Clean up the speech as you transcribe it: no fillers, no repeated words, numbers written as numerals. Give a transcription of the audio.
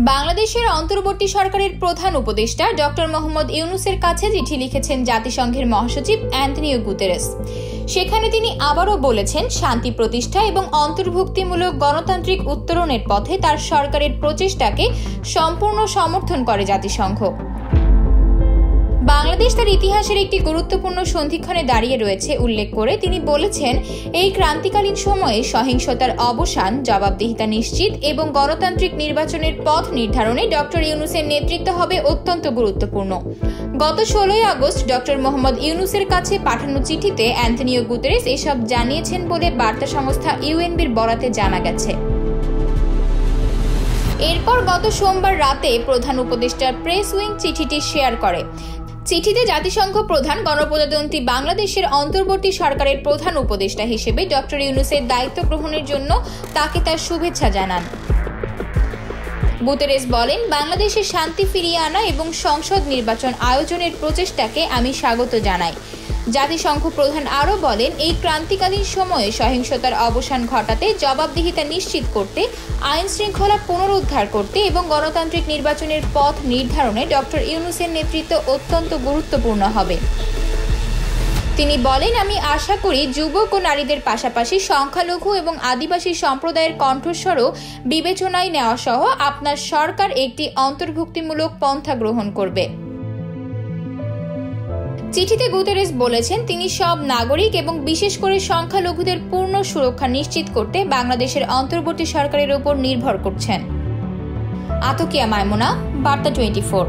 বাংলাদেশের অন্তর্বর্তী সরকারের প্রধান উপদেষ্টা ডক্টর মোহাম্মদ ইউনূসের কাছে চিঠি লিখেছেন জাতিসংঘের মহাসচিব অ্যান্টনিও গুতেরেস। সেখানে তিনি আবারও বলেছেন, শান্তি প্রতিষ্ঠা এবং অন্তর্ভুক্তিমূলক গণতান্ত্রিক উত্তরণের পথে তার সরকারের প্রচেষ্টাকে সম্পূর্ণ সমর্থন করে জাতিসংঘ। বাংলাদেশ তার ইতিহাসের একটি গুরুত্বপূর্ণ সন্ধিক্ষণে দাঁড়িয়ে রয়েছে উল্লেখ করে তিনি বলেছেন, এই ক্রান্তিকালীন সময়ে সহিংসতার অবসান, জবাবদিহিতা নিশ্চিত এবং গণতান্ত্রিক নির্বাচনের পথ নির্ধারণে ডক্টর ইউনূসের নেতৃত্ব হবে অত্যন্ত গুরুত্বপূর্ণ। গত 16 আগস্ট ডক্টর মোহাম্মদ ইউনূসের কাছে পাঠানো চিঠিতে অ্যান্টনিও গুতেরেস এসব জানিয়েছেন বলে বার্তা সংস্থা ইউএনবির বরাতে জানা গেছে। এরপর গত সোমবার রাতে প্রধান উপদেষ্টার প্রেস উইং চিঠিটি শেয়ার করে। চিঠিতে জাতিসংঘ প্রধান গণপ্রজাতন্ত্রী বাংলাদেশের অন্তর্বর্তী সরকারের প্রধান উপদেষ্টা হিসেবে ডক্টর ইউনূসের দায়িত্ব গ্রহণের জন্য তাকে তার শুভেচ্ছা জানান। গুতেরেস বলেন, বাংলাদেশে শান্তি ফিরিয়ে আনা এবং সংসদ নির্বাচন আয়োজনের প্রচেষ্টাকে আমি স্বাগত জানাই। জাতিসংঘ প্রধান আরও বলেন, এই ক্রান্তিকালীন সময়ে সহিংসতার অবসান ঘটাতে, জবাবদিহিতা নিশ্চিত করতে, আইন শৃঙ্খলা পুনরুদ্ধার করতে এবং গণতান্ত্রিক নির্বাচনের পথ নির্ধারণে ডক্টর ইউনূসের নেতৃত্ব অত্যন্ত গুরুত্বপূর্ণ হবে। তিনি বলেন, আমি আশা করি যুবক ও নারীদের পাশাপাশি সংখ্যালঘু এবং আদিবাসী সম্প্রদায়ের কণ্ঠস্বরও বিবেচনায় নেওয়া সহ আপনার সরকার একটি অন্তর্ভুক্তিমূলক পন্থা গ্রহণ করবে। চিঠিতে গুতেরেস বলেছেন, তিনি সব নাগরিক এবং বিশেষ করে সংখ্যালঘুদের পূর্ণ সুরক্ষা নিশ্চিত করতে বাংলাদেশের অন্তর্বর্তী সরকারের উপর নির্ভর করছেন। আতকিয়া মাইমুনা, বার্তা 24।